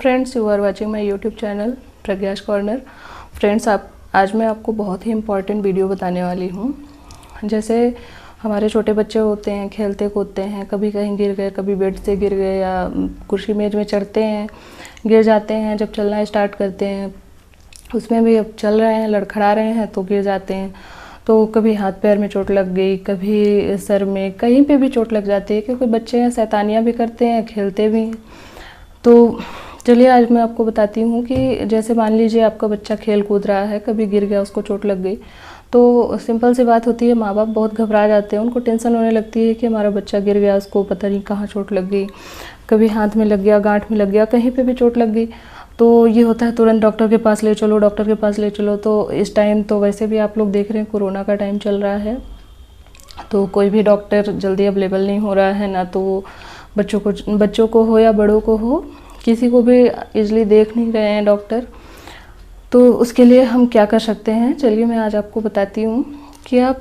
Friends, you are watching my YouTube channel Pragyash corner. Friends, आज मैं आपको बहुत ही इम्पॉर्टेंट वीडियो बताने वाली हूँ। जैसे हमारे छोटे बच्चे होते हैं, खेलते कूदते हैं, कभी कहीं गिर गए, कभी बेड से गिर गए या कुर्सी मेज में चढ़ते हैं, गिर जाते हैं। जब चलना स्टार्ट करते हैं उसमें भी अब चल रहे हैं, लड़खड़ा रहे हैं तो गिर जाते हैं। तो कभी हाथ पैर में चोट लग गई, कभी सर में, कहीं पे भी चोट लग जाती है, क्योंकि बच्चे हैं, शैतानियाँ भी करते हैं, खेलते भी हैं। तो चलिए आज मैं आपको बताती हूँ कि जैसे मान लीजिए आपका बच्चा खेल कूद रहा है, कभी गिर गया, उसको चोट लग गई, तो सिंपल सी बात होती है, माँ बाप बहुत घबरा जाते हैं। उनको टेंशन होने लगती है कि हमारा बच्चा गिर गया, उसको पता नहीं कहाँ चोट लग गई, कभी हाथ में लग गया, गांठ में लग गया, कहीं पे भी चोट लग गई। तो ये होता है तुरंत डॉक्टर के पास ले चलो, डॉक्टर के पास ले चलो। तो इस टाइम तो वैसे भी आप लोग देख रहे हैं, कोरोना का टाइम चल रहा है, तो कोई भी डॉक्टर जल्दी अवेलेबल नहीं हो रहा है ना। तो बच्चों को हो या बड़ों को हो, किसी को भी इजली देख नहीं रहे हैं डॉक्टर। तो उसके लिए हम क्या कर सकते हैं, चलिए मैं आज आपको बताती हूँ कि आप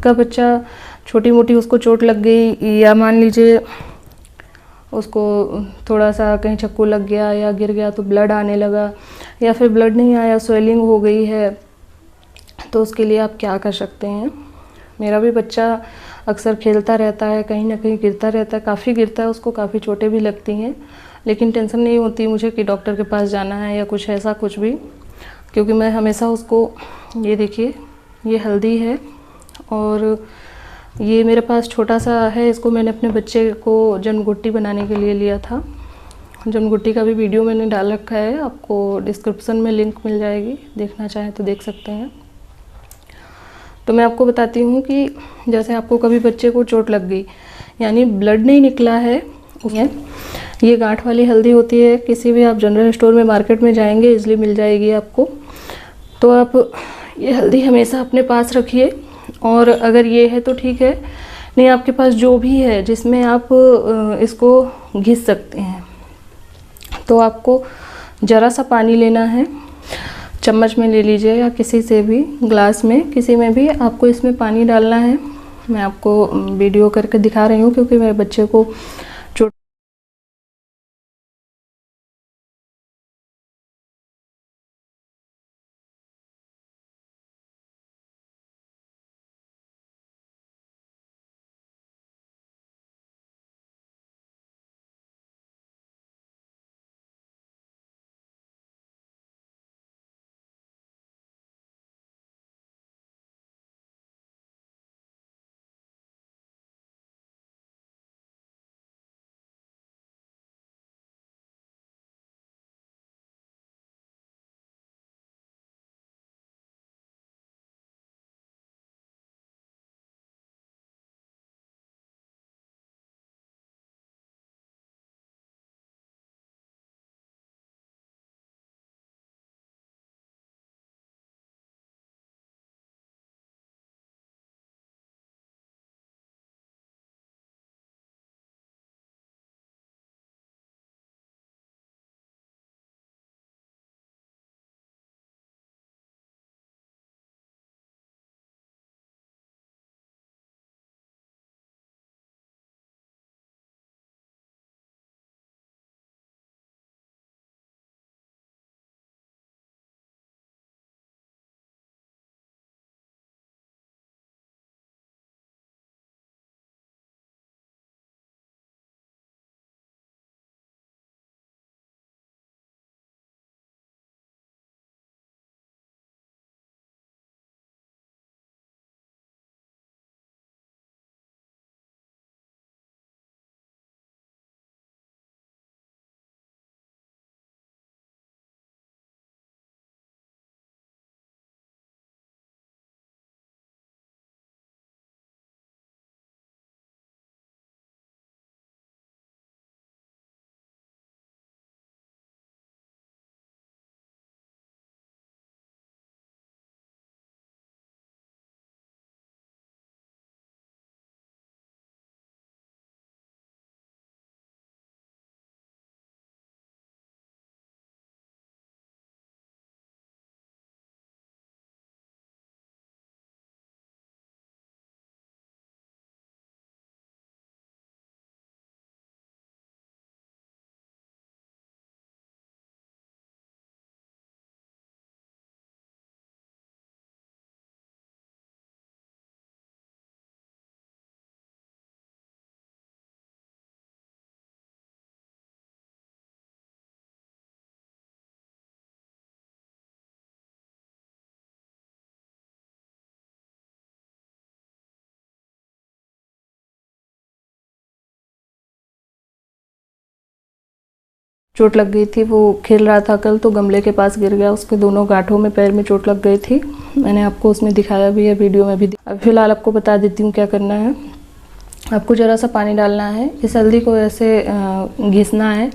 का बच्चा छोटी मोटी उसको चोट लग गई, या मान लीजिए उसको थोड़ा सा कहीं चक्कू लग गया या गिर गया तो ब्लड आने लगा, या फिर ब्लड नहीं आया, स्वेलिंग हो गई है, तो उसके लिए आप क्या कर सकते हैं। मेरा भी बच्चा अक्सर खेलता रहता है, कहीं ना कहीं गिरता रहता है, काफ़ी गिरता है, उसको काफ़ी चोटें भी लगती हैं, लेकिन टेंशन नहीं होती मुझे कि डॉक्टर के पास जाना है या कुछ ऐसा कुछ भी, क्योंकि मैं हमेशा उसको, ये देखिए ये हल्दी है और ये मेरे पास छोटा सा है, इसको मैंने अपने बच्चे को जन्मगुट्टी बनाने के लिए लिया था। जन्मगुट्टी का भी वीडियो मैंने डाल रखा है, आपको डिस्क्रिप्शन में लिंक मिल जाएगी, देखना चाहें तो देख सकते हैं। तो मैं आपको बताती हूँ कि जैसे आपको कभी बच्चे को चोट लग गई, यानी ब्लड नहीं निकला है, ये गांठ वाली हल्दी होती है, किसी भी आप जनरल स्टोर में मार्केट में जाएंगे इजली मिल जाएगी आपको। तो आप ये हल्दी हमेशा अपने पास रखिए, और अगर ये है तो ठीक है, नहीं आपके पास जो भी है जिसमें आप इसको घिस सकते हैं, तो आपको ज़रा सा पानी लेना है, चम्मच में ले लीजिए या किसी से भी, ग्लास में, किसी में भी आपको इसमें पानी डालना है। मैं आपको वीडियो करके दिखा रही हूँ क्योंकि मेरे बच्चे को चोट चोट लग गई थी। वो खेल रहा था कल तो गमले के पास गिर गया, उसके दोनों गांठों में पैर में चोट लग गई थी। मैंने आपको उसमें दिखाया भी है, वीडियो में भी। अब फिलहाल आपको बता देती हूँ क्या करना है। आपको ज़रा सा पानी डालना है, इस हल्दी को ऐसे घिसना है।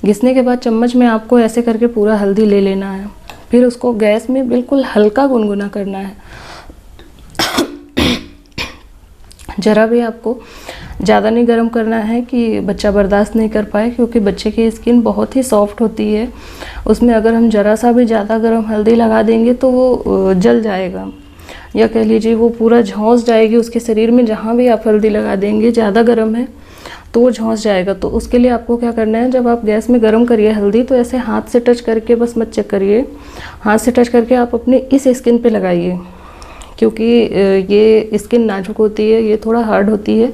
घिसने के बाद चम्मच में आपको ऐसे करके पूरा हल्दी ले लेना है। फिर उसको गैस में बिल्कुल हल्का गुनगुना करना है। ज़रा भी आपको ज़्यादा नहीं गर्म करना है कि बच्चा बर्दाश्त नहीं कर पाए, क्योंकि बच्चे की स्किन बहुत ही सॉफ्ट होती है। उसमें अगर हम ज़रा सा भी ज़्यादा गर्म हल्दी लगा देंगे तो वो जल जाएगा, या कह लीजिए वो पूरा झौंस जाएगी उसके शरीर में। जहाँ भी आप हल्दी लगा देंगे ज़्यादा गर्म है तो वो झौंस जाएगा। तो उसके लिए आपको क्या करना है, जब आप गैस में गर्म करिए हल्दी तो ऐसे हाथ से टच करके, बस मत चेक करिए, हाथ से टच करके आप अपने इस स्किन पे लगाइए, क्योंकि ये स्किन नाजुक होती है, ये थोड़ा हार्ड होती है।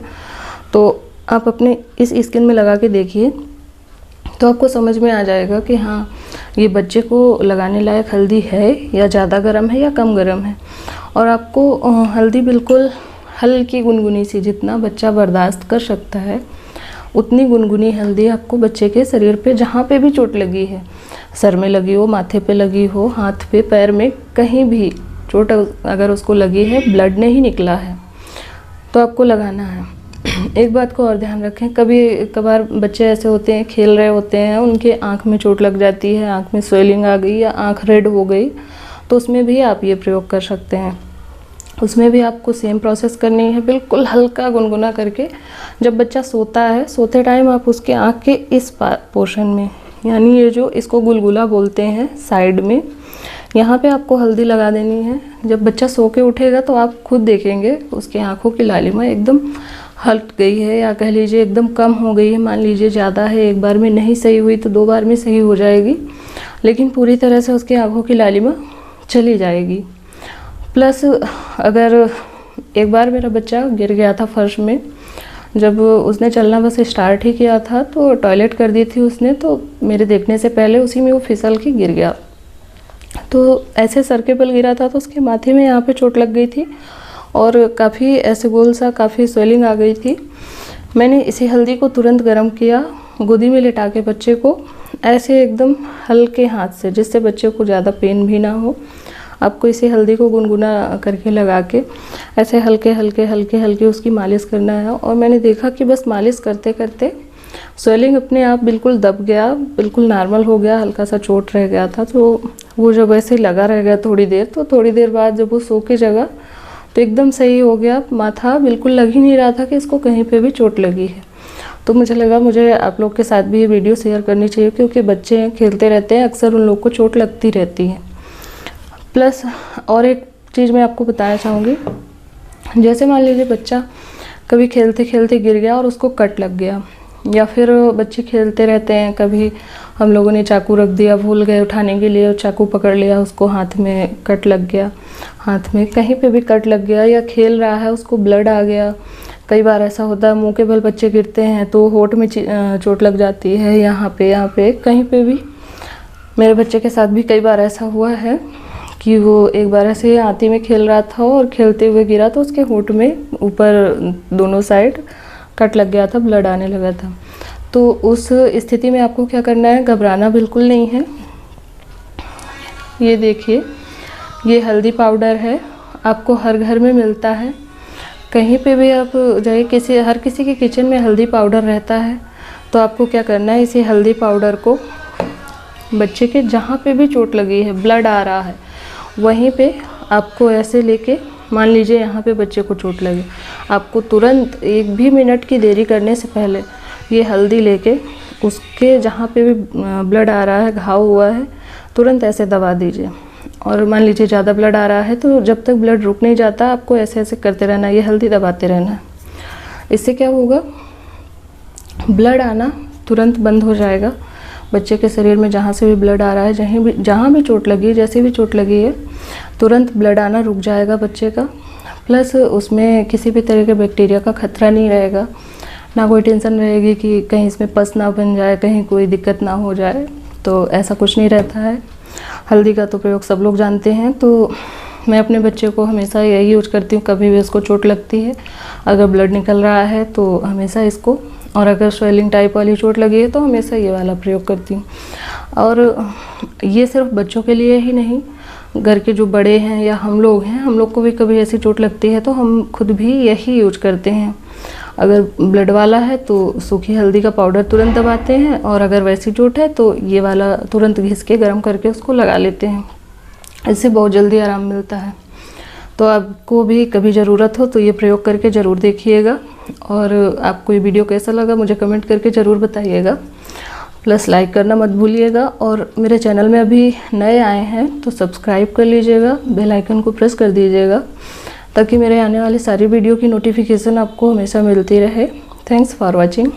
तो आप अपने इस स्किन में लगा के देखिए तो आपको समझ में आ जाएगा कि हाँ ये बच्चे को लगाने लायक हल्दी है, या ज़्यादा गर्म है या कम गर्म है। और आपको हल्दी बिल्कुल हल्की गुनगुनी सी, जितना बच्चा बर्दाश्त कर सकता है उतनी गुनगुनी हल्दी आपको बच्चे के शरीर पे, जहाँ पे भी चोट लगी है, सर में लगी हो, माथे पे लगी हो, हाथ पे, पैर में, कहीं भी चोट अगर उसको लगी है, ब्लड नहीं निकला है, तो आपको लगाना है। एक बात को और ध्यान रखें, कभी कभार बच्चे ऐसे होते हैं, खेल रहे होते हैं, उनके आँख में चोट लग जाती है, आँख में स्वेलिंग आ गई या आँख रेड हो गई, तो उसमें भी आप ये प्रयोग कर सकते हैं। उसमें भी आपको सेम प्रोसेस करनी है, बिल्कुल हल्का गुनगुना करके। जब बच्चा सोता है, सोते टाइम आप उसके आँख के इस पोर्शन में, यानी ये जो इसको गुलगुला बोलते हैं, साइड में, यहाँ पे आपको हल्दी लगा देनी है। जब बच्चा सो के उठेगा तो आप खुद देखेंगे उसकी आँखों की लालिमा एकदम हट गई है, या कह लीजिए एकदम कम हो गई है। मान लीजिए ज़्यादा है, एक बार में नहीं सही हुई तो 2 बार में सही हो जाएगी, लेकिन पूरी तरह से उसकी आँखों की लालिमा चली जाएगी। प्लस अगर एक बार मेरा बच्चा गिर गया था फर्श में, जब उसने चलना बस स्टार्ट ही किया था, तो टॉयलेट कर दी थी उसने, तो मेरे देखने से पहले उसी में वो फिसल के गिर गया। तो ऐसे सर के बल गिरा था, तो उसके माथे में यहाँ पे चोट लग गई थी और काफ़ी ऐसे गोल सा काफ़ी स्वेलिंग आ गई थी। मैंने इसी हल्दी को तुरंत गर्म किया, गोदी में लिटा के बच्चे को ऐसे एकदम हल्के हाथ से, जिससे बच्चे को ज़्यादा पेन भी ना हो। आपको इसी हल्दी को गुनगुना करके लगा के ऐसे हल्के हल्के हल्के हल्के उसकी मालिश करना है। और मैंने देखा कि बस मालिश करते करते स्वेलिंग अपने आप बिल्कुल दब गया, बिल्कुल नॉर्मल हो गया। हल्का सा चोट रह गया था, तो वो जब ऐसे लगा रह गया थोड़ी देर, तो थोड़ी देर बाद जब वो सो के जगह तो एकदम सही हो गया। माथा बिल्कुल लग ही नहीं रहा था कि इसको कहीं पे भी चोट लगी है। तो मुझे लगा मुझे आप लोग के साथ भी ये वीडियो शेयर करनी चाहिए, क्योंकि बच्चे खेलते रहते हैं, अक्सर उन लोग को चोट लगती रहती है। प्लस और एक चीज़ मैं आपको बताना चाहूँगी, जैसे मान लीजिए बच्चा कभी खेलते खेलते गिर गया और उसको कट लग गया, या फिर बच्चे खेलते रहते हैं, कभी हम लोगों ने चाकू रख दिया, भूल गए उठाने के लिए, चाकू पकड़ लिया, उसको हाथ में कट लग गया, हाथ में कहीं पे भी कट लग गया, या खेल रहा है उसको ब्लड आ गया। कई बार ऐसा होता है, मुंह के बल बच्चे गिरते हैं तो होंठ में चोट लग जाती है, यहाँ पे कहीं पे भी। मेरे बच्चे के साथ भी कई बार ऐसा हुआ है कि वो एक बार ऐसे आती में खेल रहा था और खेलते हुए गिरा, तो उसके होंठ में ऊपर दोनों साइड कट लग गया था, ब्लड आने लगा था। तो उस स्थिति में आपको क्या करना है, घबराना बिल्कुल नहीं है। ये देखिए, ये हल्दी पाउडर है, आपको हर घर में मिलता है। कहीं पे भी आप जाइए, हर किसी के किचन में हल्दी पाउडर रहता है। तो आपको क्या करना है, इसी हल्दी पाउडर को बच्चे के जहाँ पे भी चोट लगी है, ब्लड आ रहा है, वहीं पे आपको ऐसे लेके, मान लीजिए यहाँ पे बच्चे को चोट लगी, आपको तुरंत 1 भी मिनट की देरी करने से पहले ये हल्दी लेके उसके जहाँ पे भी ब्लड आ रहा है, घाव हुआ है, तुरंत ऐसे दबा दीजिए। और मान लीजिए ज़्यादा ब्लड आ रहा है तो जब तक ब्लड रुक नहीं जाता, आपको ऐसे ऐसे करते रहना, ये हल्दी दबाते रहना। इससे क्या होगा, ब्लड आना तुरंत बंद हो जाएगा। बच्चे के शरीर में जहाँ से भी ब्लड आ रहा है, जहाँ भी चोट लगी है, जैसे भी चोट लगी है, तुरंत ब्लड आना रुक जाएगा बच्चे का। प्लस उसमें किसी भी तरह के बैक्टीरिया का खतरा नहीं रहेगा, ना कोई टेंशन रहेगी कि कहीं इसमें पस ना बन जाए, कहीं कोई दिक्कत ना हो जाए। तो ऐसा कुछ नहीं रहता है। हल्दी का तो प्रयोग सब लोग जानते हैं। तो मैं अपने बच्चे को हमेशा यही यूज करती हूँ, कभी भी उसको चोट लगती है, अगर ब्लड निकल रहा है तो हमेशा इसको और अगर स्वेलिंग टाइप वाली चोट लगी है तो हमेशा ये वाला प्रयोग करती हूँ। और ये सिर्फ बच्चों के लिए ही नहीं, घर के जो बड़े हैं या हम लोग हैं, हम लोग को भी कभी ऐसी चोट लगती है तो हम खुद भी यही यूज करते हैं। अगर ब्लड वाला है तो सूखी हल्दी का पाउडर तुरंत दबाते हैं, और अगर वैसी चोट है तो ये वाला तुरंत घिस के गर्म करके उसको लगा लेते हैं। इससे बहुत जल्दी आराम मिलता है। तो आपको भी कभी ज़रूरत हो तो ये प्रयोग करके ज़रूर देखिएगा। और आपको ये वीडियो कैसा लगा मुझे कमेंट करके ज़रूर बताइएगा। प्लस लाइक करना मत भूलिएगा, और मेरे चैनल में अभी नए आए हैं तो सब्सक्राइब कर लीजिएगा, बेल आइकन को प्रेस कर दीजिएगा, ताकि मेरे आने वाली सारी वीडियो की नोटिफिकेशन आपको हमेशा मिलती रहे। Thanks for watching.